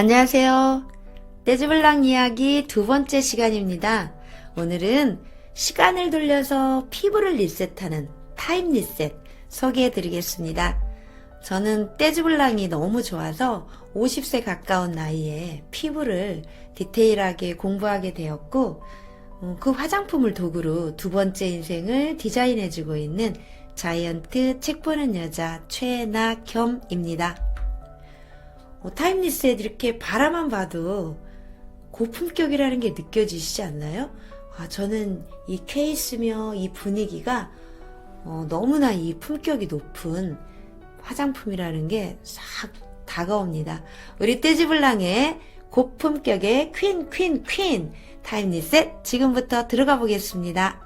안녕하세요. 떼즈블랑 이야기 두 번째 시간입니다. 오늘은 시간을 돌려서 피부를 리셋하는 타임 리셋 소개해 드리겠습니다. 저는 떼즈블랑이 너무 좋아서 50세 가까운 나이에 피부를 디테일하게 공부하게 되었고, 그 화장품을 도구로 두 번째 인생을 디자인해주고 있는 자이언트 책 보는 여자 최나겸입니다. 타임 리셋 이렇게 바라만 봐도 고품격이라는 게 느껴지시지 않나요? 저는 이 케이스며 이 분위기가 너무나 이 품격이 높은 화장품이라는 게 싹 다가옵니다. 우리 떼즈블랑의 고품격의 퀸 타임 리셋 지금부터 들어가 보겠습니다.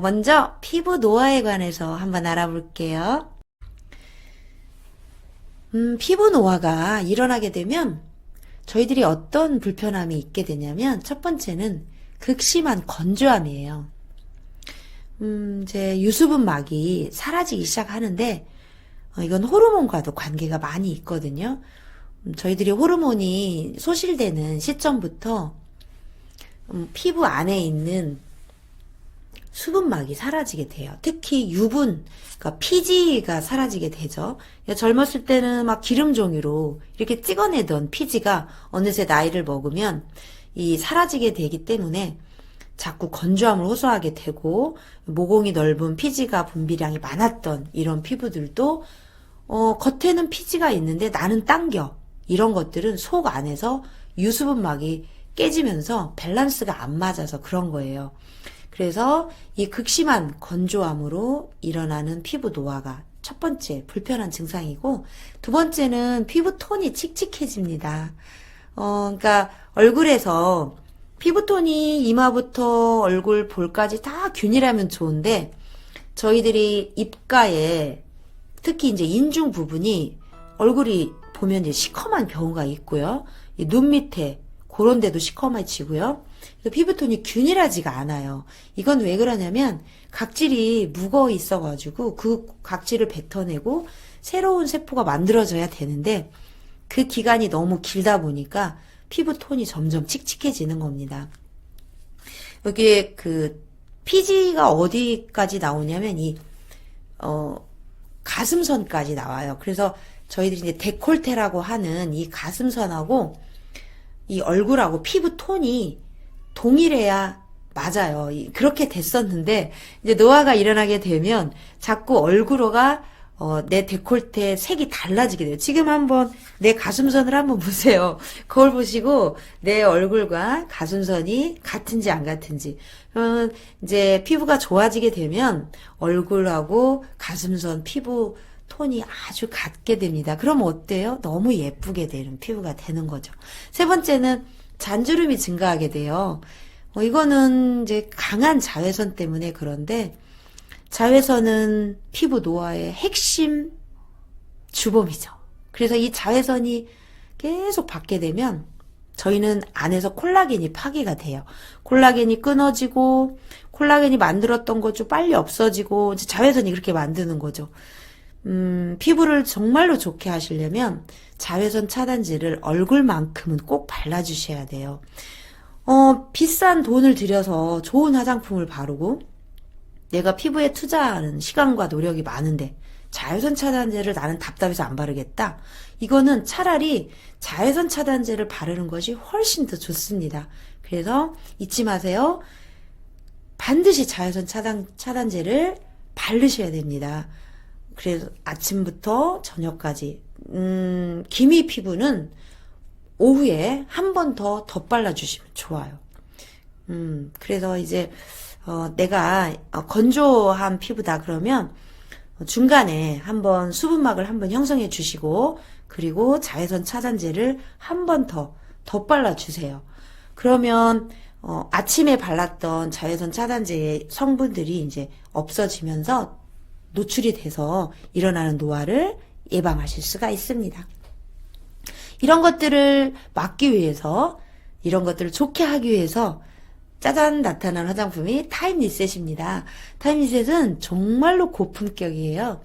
먼저 피부 노화에 관해서 한번 알아볼게요. 피부 노화가 일어나게 되면 저희들이 어떤 불편함이 있게 되냐면 첫 번째는 극심한 건조함이에요. 이제 유수분막이 사라지기 시작하는데 이건 호르몬과도 관계가 많이 있거든요. 저희들이 호르몬이 소실되는 시점부터 피부 안에 있는 수분막이 사라지게 돼요. 특히 유분, 그러니까 피지가 사라지게 되죠. 젊었을 때는 막 기름 종이로 이렇게 찍어내던 피지가 어느새 나이를 먹으면 이 사라지게 되기 때문에 자꾸 건조함을 호소하게 되고, 모공이 넓은 피지가 분비량이 많았던 이런 피부들도 겉에는 피지가 있는데 나는 당겨. 이런 것들은 속 안에서 유수분막이 깨지면서 밸런스가 안 맞아서 그런 거예요. 그래서 이 극심한 건조함으로 일어나는 피부 노화가 첫 번째 불편한 증상이고, 두 번째는 피부 톤이 칙칙해집니다. 그러니까 얼굴에서 피부톤이 이마부터 얼굴 볼까지 다 균일하면 좋은데, 저희들이 입가에 특히 이제 인중 부분이 얼굴이 보면 이제 시커먼 경우가 있고요. 이 눈 밑에 그런 데도 시커매지고요. 피부톤이 균일하지가 않아요. 이건 왜 그러냐면 각질이 묵어 있어가지고 그 각질을 뱉어내고 새로운 세포가 만들어져야 되는데 그 기간이 너무 길다 보니까 피부톤이 점점 칙칙해지는 겁니다. 여기에 그 피지가 어디까지 나오냐면 가슴선까지 나와요. 그래서 저희들이 이제 데콜테라고 하는 이 가슴선하고 이 얼굴하고 피부 톤이 동일해야 맞아요. 그렇게 됐었는데 이제 노화가 일어나게 되면 자꾸 얼굴호가 내 데콜테 색이 달라지게 돼요. 지금 한번 내 가슴선을 한번 보세요. 거울 보시고 내 얼굴과 가슴선이 같은지 안 같은지. 그러면 이제 피부가 좋아지게 되면 얼굴하고 가슴선 피부 톤이 아주 같게 됩니다. 그럼 어때요? 너무 예쁘게 되는 피부가 되는 거죠. 세 번째는 잔주름이 증가하게 돼요. 이거는 이제 강한 자외선 때문에 그런데 자외선은 피부 노화의 핵심 주범이죠. 그래서 이 자외선이 계속 받게 되면 저희는 안에서 콜라겐이 파괴가 돼요. 콜라겐이 끊어지고 콜라겐이 만들었던 것 좀 빨리 없어지고 이제 자외선이 그렇게 만드는 거죠. 피부를 정말로 좋게 하시려면 자외선 차단제를 얼굴만큼은 꼭 발라주셔야 돼요. 비싼 돈을 들여서 좋은 화장품을 바르고 내가 피부에 투자하는 시간과 노력이 많은데 자외선 차단제를 나는 답답해서 안 바르겠다. 이거는 차라리 자외선 차단제를 바르는 것이 훨씬 더 좋습니다. 그래서 잊지 마세요. 반드시 자외선 차단제를 바르셔야 됩니다. 그래서 아침부터 저녁까지 기미 피부는 오후에 한 번 더 덧발라주시면 좋아요. 그래서 이제 내가 건조한 피부다 그러면 중간에 한번 수분막을 한번 형성해 주시고 그리고 자외선 차단제를 한 번 더 덧발라주세요. 그러면 아침에 발랐던 자외선 차단제의 성분들이 이제 없어지면서 노출이 돼서 일어나는 노화를 예방하실 수가 있습니다. 이런 것들을 막기 위해서, 이런 것들을 좋게 하기 위해서 짜잔 나타난 화장품이 타임 리셋입니다. 타임 리셋은 정말로 고품격이에요.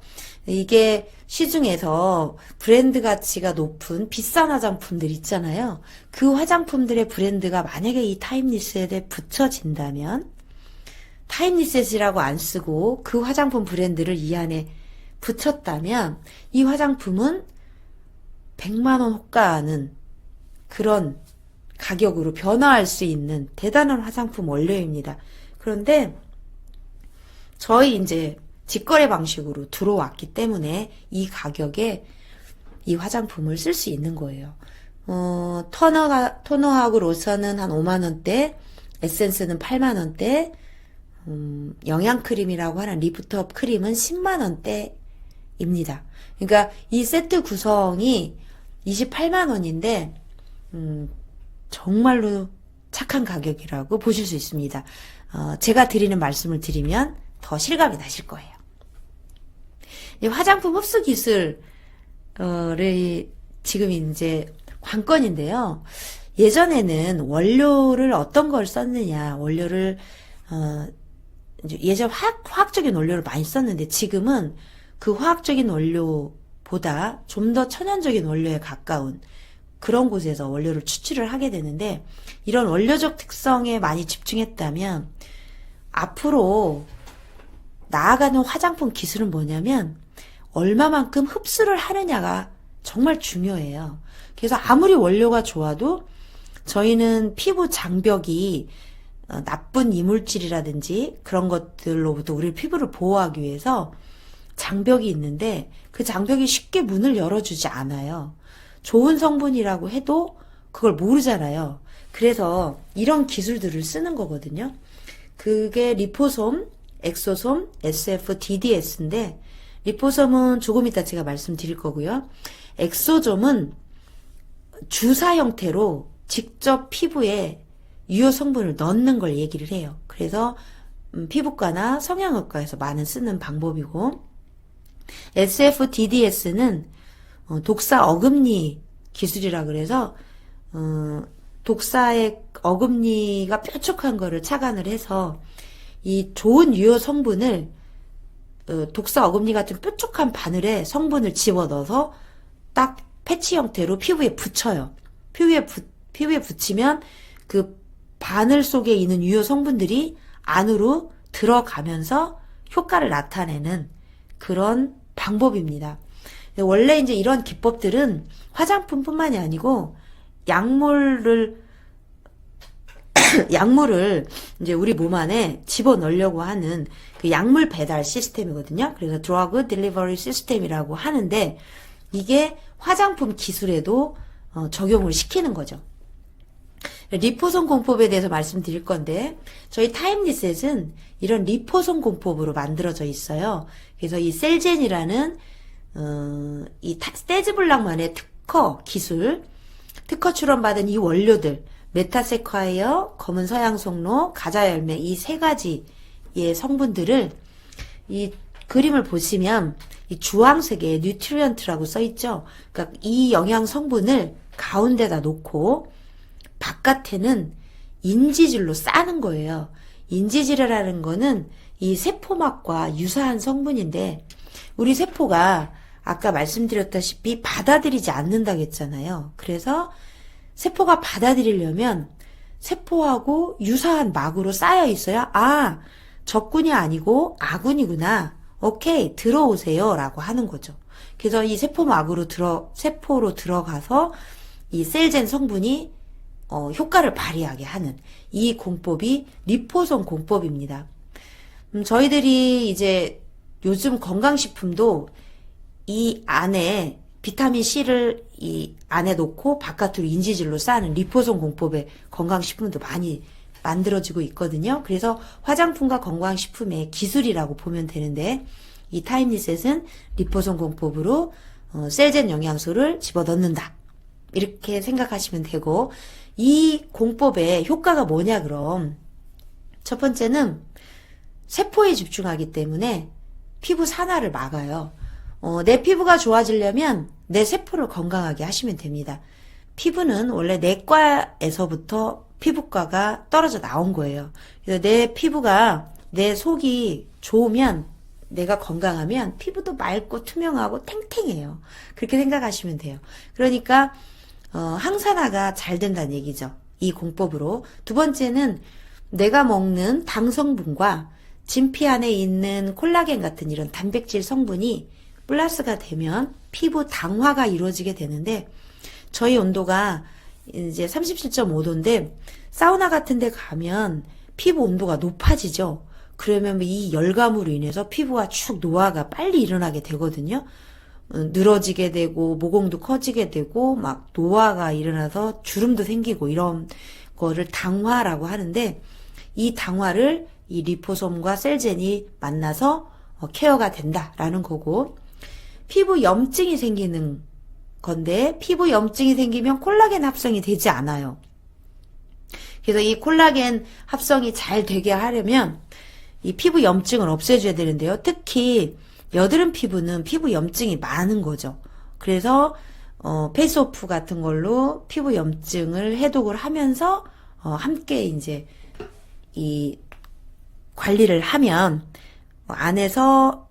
이게 시중에서 브랜드 가치가 높은 비싼 화장품들 있잖아요. 그 화장품들의 브랜드가 만약에 이 타임리셋에 붙여진다면 타임리셋이라고 안 쓰고 그 화장품 브랜드를 이 안에 붙였다면 이 화장품은 100만 원 호가하는 그런 가격으로 변화할 수 있는 대단한 화장품 원료입니다. 그런데 저희 이제 직거래 방식으로 들어왔기 때문에 이 가격에 이 화장품을 쓸 수 있는 거예요. 토너하고 로션은 한 5만 원대, 에센스는 8만 원대, 영양크림이라고 하는 리프트업 크림은 10만 원대입니다. 그러니까 이 세트 구성이 28만 원인데 정말로 착한 가격이라고 보실 수 있습니다. 제가 드리는 말씀을 드리면 더 실감이 나실 거예요. 이 화장품 흡수 기술을 지금 이제 관건인데요. 예전에는 원료를 어떤 걸 썼느냐, 원료를 예전 화학적인 원료를 많이 썼는데 지금은 그 화학적인 원료보다 좀 더 천연적인 원료에 가까운 그런 곳에서 원료를 추출을 하게 되는데 이런 원료적 특성에 많이 집중했다면 앞으로 나아가는 화장품 기술은 뭐냐면 얼마만큼 흡수를 하느냐가 정말 중요해요. 그래서 아무리 원료가 좋아도 저희는 피부 장벽이 나쁜 이물질이라든지 그런 것들로부터 우리 피부를 보호하기 위해서 장벽이 있는데 그 장벽이 쉽게 문을 열어주지 않아요. 좋은 성분이라고 해도 그걸 모르잖아요. 그래서 이런 기술들을 쓰는 거거든요. 그게 리포솜, 엑소솜, SFDDS인데 리포솜은 조금 이따 제가 말씀드릴 거고요. 엑소솜은 주사 형태로 직접 피부에 유효 성분을 넣는 걸 얘기를 해요. 그래서 피부과나 성형외과에서 많은 쓰는 방법이고 SFDDS는 독사 어금니 기술이라 그래서 독사의 어금니가 뾰족한 거를 착안을 해서 이 좋은 유효 성분을 독사 어금니 같은 뾰족한 바늘에 성분을 집어넣어서 딱 패치 형태로 피부에 붙여요. 피부에 붙이면 그 바늘 속에 있는 유효 성분들이 안으로 들어가면서 효과를 나타내는 그런 방법입니다. 원래 이제 이런 기법들은 화장품뿐만이 아니고 약물을 이제 우리 몸 안에 집어넣으려고 하는 그 약물 배달 시스템이거든요. 그래서 드러그 딜리버리 시스템이라고 하는데 이게 화장품 기술에도 적용을 시키는 거죠. 리포솜 공법에 대해서 말씀드릴 건데 저희 타임리셋은 이런 리포솜 공법으로 만들어져 있어요. 그래서 이 셀젠이라는 이 스테즈블락만의 특허 출원받은 이 원료들 메타세콰이어, 검은 서양송로, 가자열매 이 세 가지의 성분들을 이 그림을 보시면 이 주황색에 뉴트리언트라고 써있죠. 그러니까 이 영양 성분을 가운데다 놓고 바깥에는 인지질로 싸는 거예요. 인지질이라는 거는 이 세포막과 유사한 성분인데 우리 세포가 아까 말씀드렸다시피 받아들이지 않는다고 했잖아요. 그래서 세포가 받아들이려면 세포하고 유사한 막으로 쌓여 있어야 적군이 아니고 아군이구나. 오케이, 들어오세요. 라고 하는 거죠. 그래서 이 세포로 들어가서 이 셀젠 성분이 효과를 발휘하게 하는 이 공법이 리포솜 공법입니다. 저희들이 이제 요즘 건강식품도 이 안에 비타민 C를 이 안에 놓고 바깥으로 인지질로 쌓는 리포솜 공법의 건강식품도 많이 만들어지고 있거든요. 그래서 화장품과 건강식품의 기술이라고 보면 되는데 이 타임리셋은 리포솜 공법으로 셀젠 영양소를 집어넣는다. 이렇게 생각하시면 되고 이 공법의 효과가 뭐냐 그럼 첫 번째는 세포에 집중하기 때문에 피부 산화를 막아요. 내 피부가 좋아지려면 내 세포를 건강하게 하시면 됩니다. 피부는 원래 내과에서부터 피부과가 떨어져 나온 거예요. 그래서 내 피부가 내 속이 좋으면 내가 건강하면 피부도 맑고 투명하고 탱탱해요. 그렇게 생각하시면 돼요. 그러니까 항산화가 잘 된다는 얘기죠. 이 공법으로. 두 번째는 내가 먹는 당 성분과 진피 안에 있는 콜라겐 같은 이런 단백질 성분이 플러스가 되면 피부 당화가 이루어지게 되는데, 저희 온도가 이제 37.5도인데 사우나 같은 데 가면 피부 온도가 높아지죠. 그러면 이 열감으로 인해서 피부가 축 노화가 빨리 일어나게 되거든요. 늘어지게 되고 모공도 커지게 되고 막 노화가 일어나서 주름도 생기고 이런 거를 당화라고 하는데, 이 당화를 이 리포솜과 셀젠이 만나서 케어가 된다라는 거고, 피부 염증이 생기는 건데 피부 염증이 생기면 콜라겐 합성이 되지 않아요. 그래서 이 콜라겐 합성이 잘 되게 하려면 이 피부 염증을 없애줘야 되는데요. 특히 여드름 피부는 피부 염증이 많은 거죠. 그래서 페이스오프 같은 걸로 피부 염증을 해독을 하면서 함께 이제 이 관리를 하면 안에서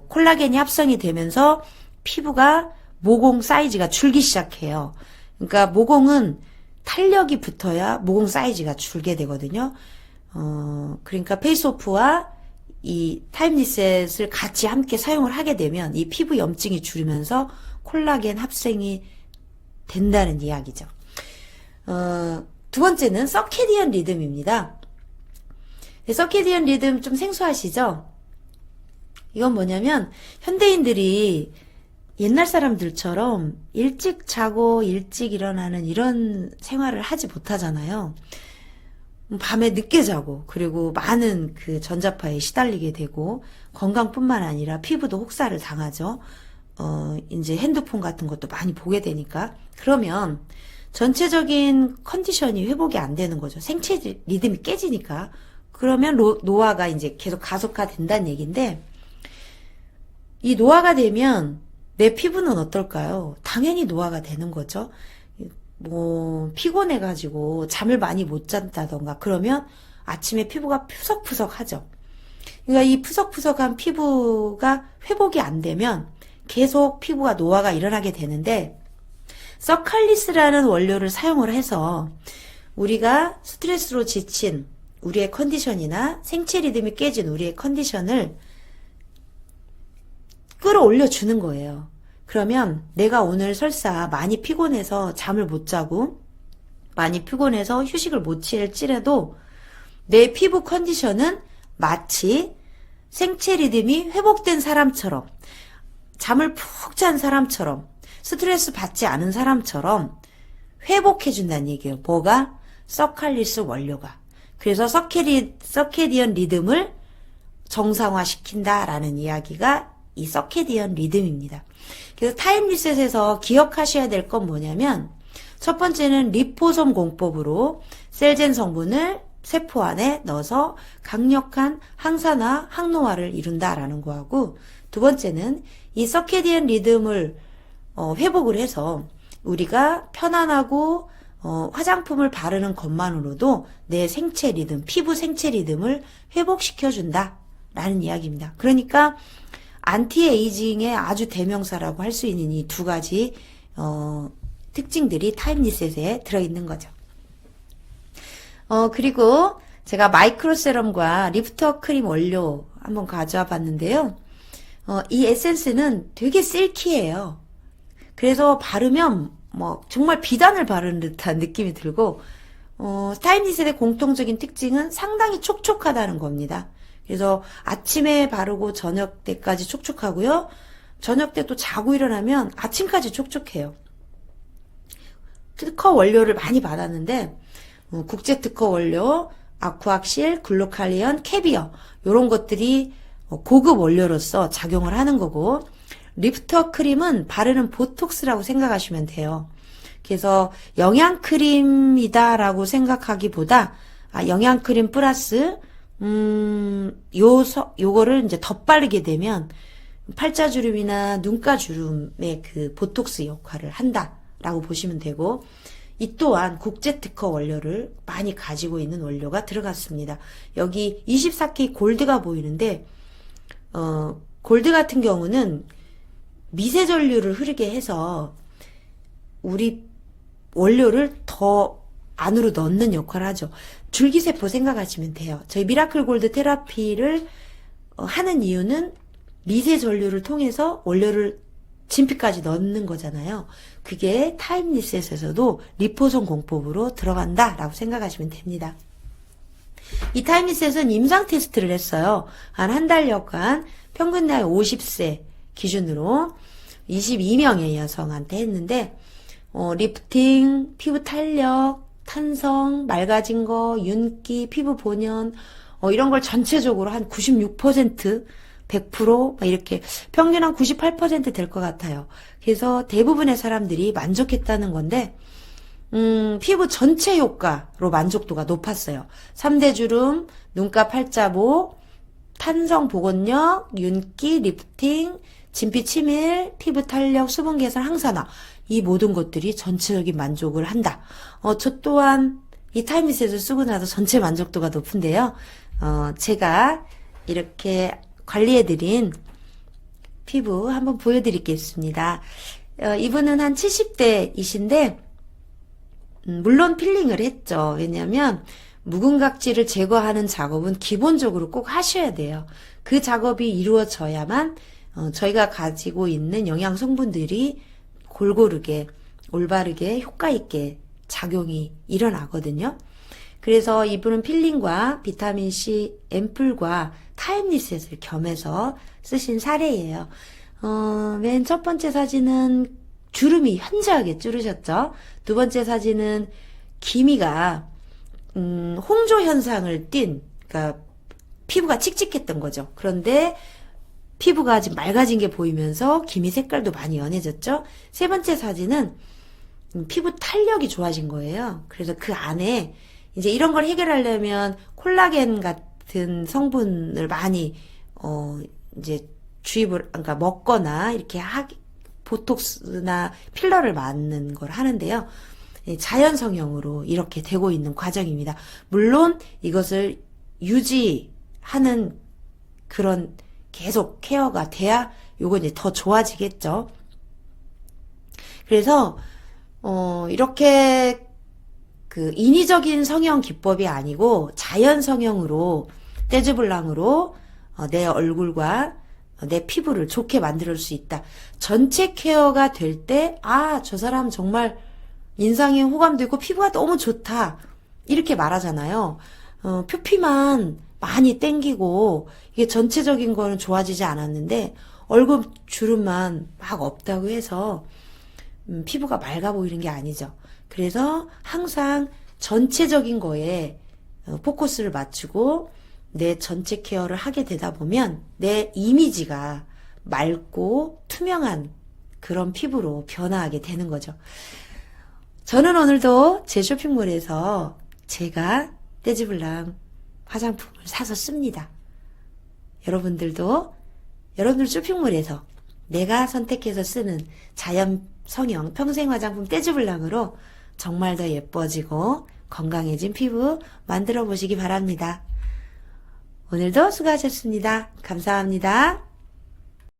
콜라겐이 합성이 되면서 피부가 모공 사이즈가 줄기 시작해요. 그러니까 모공은 탄력이 붙어야 모공 사이즈가 줄게 되거든요. 그러니까 페이스오프와 이 타임리셋을 같이 함께 사용을 하게 되면 이 피부 염증이 줄으면서 콜라겐 합성이 된다는 이야기죠. 두 번째는 서케디언 리듬입니다. 서케디언 리듬 좀 생소하시죠? 이건 뭐냐면 현대인들이 옛날 사람들처럼 일찍 자고 일찍 일어나는 이런 생활을 하지 못하잖아요. 밤에 늦게 자고 그리고 많은 그 전자파에 시달리게 되고 건강뿐만 아니라 피부도 혹사를 당하죠. 이제 핸드폰 같은 것도 많이 보게 되니까. 그러면 전체적인 컨디션이 회복이 안 되는 거죠. 생체 리듬이 깨지니까. 그러면 노화가 이제 계속 가속화된다는 얘기인데, 이 노화가 되면 내 피부는 어떨까요? 당연히 노화가 되는 거죠. 뭐 피곤해가지고 잠을 많이 못 잔다던가 그러면 아침에 피부가 푸석푸석하죠. 그러니까 이 푸석푸석한 피부가 회복이 안 되면 계속 피부가 노화가 일어나게 되는데, 서칼리스라는 원료를 사용을 해서 우리가 스트레스로 지친 우리의 컨디션이나 생체 리듬이 깨진 우리의 컨디션을 끌어올려 주는 거예요. 그러면 내가 오늘 설사 많이 피곤해서 잠을 못 자고 많이 피곤해서 휴식을 못 취할지라도 내 피부 컨디션은 마치 생체 리듬이 회복된 사람처럼, 잠을 푹 잔 사람처럼, 스트레스 받지 않은 사람처럼 회복해 준다는 얘기예요. 뭐가? 서칼리스 원료가. 그래서 서케디언 리듬을 정상화시킨다라는 이야기가 이 서케디언 리듬입니다. 그래서 타임 리셋에서 기억하셔야 될 건 뭐냐면, 첫 번째는 리포솜 공법으로 셀젠 성분을 세포 안에 넣어서 강력한 항산화, 항노화를 이룬다라는 거하고, 두 번째는 이 서케디언 리듬을 회복을 해서 우리가 편안하고 화장품을 바르는 것만으로도 내 생체 리듬, 피부 생체 리듬을 회복시켜준다 라는 이야기입니다. 그러니까 안티에이징의 아주 대명사라고 할 수 있는 이 두 가지 특징들이 타임 리셋에 들어있는 거죠. 그리고 제가 마이크로 세럼과 리프터 크림 원료 한번 가져와 봤는데요. 이 에센스는 되게 실키해요. 그래서 바르면 뭐 정말 비단을 바르는 듯한 느낌이 들고, 타임 리셋의 공통적인 특징은 상당히 촉촉하다는 겁니다. 그래서 아침에 바르고 저녁 때까지 촉촉하고요. 저녁 때 또 자고 일어나면 아침까지 촉촉해요. 특허 원료를 많이 받았는데, 국제 특허 원료, 아쿠악실, 글루칼리언, 캐비어 이런 것들이 고급 원료로서 작용을 하는 거고, 리프터 크림은 바르는 보톡스라고 생각하시면 돼요. 그래서 영양크림이다라고 생각하기보다 영양크림 플러스 요거를 이제 덧바르게 되면 팔자주름이나 눈가주름의 그 보톡스 역할을 한다라고 보시면 되고, 이 또한 국제특허 원료를 많이 가지고 있는 원료가 들어갔습니다. 여기 24K 골드가 보이는데 골드 같은 경우는 미세 전류를 흐르게 해서 우리 원료를 더 안으로 넣는 역할을 하죠. 줄기세포 생각하시면 돼요. 저희 미라클 골드 테라피를 하는 이유는 미세 전류를 통해서 원료를 진피까지 넣는 거잖아요. 그게 타임리셋에서도 리포손 공법으로 들어간다라고 생각하시면 됩니다. 이 타임리셋은 임상 테스트를 했어요. 한 달여간 평균 나이 50세 기준으로 22명의 여성한테 했는데 리프팅, 피부 탄력, 탄성, 맑아진 거, 윤기, 피부 본연 이런 걸 전체적으로 한 96%, 100% 이렇게 평균 한 98% 될 것 같아요. 그래서 대부분의 사람들이 만족했다는 건데 피부 전체 효과로 만족도가 높았어요. 3대 주름, 눈가 팔자보, 탄성 복원력, 윤기, 리프팅, 진피 치밀, 피부 탄력, 수분 개선 항산화 이 모든 것들이 전체적인 만족을 한다. 저 또한 이 타임리셋을 쓰고 나서 전체 만족도가 높은데요. 제가 이렇게 관리해드린 피부 한번 보여드리겠습니다. 이분은 한 70대이신데 물론 필링을 했죠. 왜냐하면 묵은 각질을 제거하는 작업은 기본적으로 꼭 하셔야 돼요. 그 작업이 이루어져야만 저희가 가지고 있는 영양 성분들이 골고루게 올바르게 효과 있게 작용이 일어나거든요. 그래서 이분은 필링과 비타민C 앰플과 타임리셋을 겸해서 쓰신 사례예요. 맨 첫 번째 사진은 주름이 현저하게 줄으셨죠. 두 번째 사진은 기미가 홍조 현상을 띈, 그러니까 피부가 칙칙했던 거죠. 그런데 피부가 지금 맑아진 게 보이면서 기미 색깔도 많이 연해졌죠. 세 번째 사진은 피부 탄력이 좋아진 거예요. 그래서 그 안에 이제 이런 걸 해결하려면 콜라겐 같은 성분을 많이 이제 주입을 그러니까 먹거나 이렇게 보톡스나 필러를 맞는 걸 하는데요. 자연 성형으로 이렇게 되고 있는 과정입니다. 물론 이것을 유지하는 그런 계속 케어가 돼야 요거 이제 더 좋아지겠죠. 그래서 이렇게 그 인위적인 성형 기법이 아니고 자연 성형으로 떼즈블랑으로 내 얼굴과 내 피부를 좋게 만들 수 있다. 전체 케어가 될 때 저 사람 정말 인상에 호감도 있고 피부가 너무 좋다 이렇게 말하잖아요. 표피만 많이 땡기고 이게 전체적인 거는 좋아지지 않았는데 얼굴 주름만 막 없다고 해서 피부가 맑아 보이는 게 아니죠. 그래서 항상 전체적인 거에 포커스를 맞추고 내 전체 케어를 하게 되다 보면 내 이미지가 맑고 투명한 그런 피부로 변화하게 되는 거죠. 저는 오늘도 제 쇼핑몰에서 제가 떼즈블랑 화장품을 사서 씁니다. 여러분들도 여러분들 쇼핑몰에서 내가 선택해서 쓰는 자연 성형 평생 화장품 떼즈블랑으로 정말 더 예뻐지고 건강해진 피부 만들어 보시기 바랍니다. 오늘도 수고하셨습니다. 감사합니다.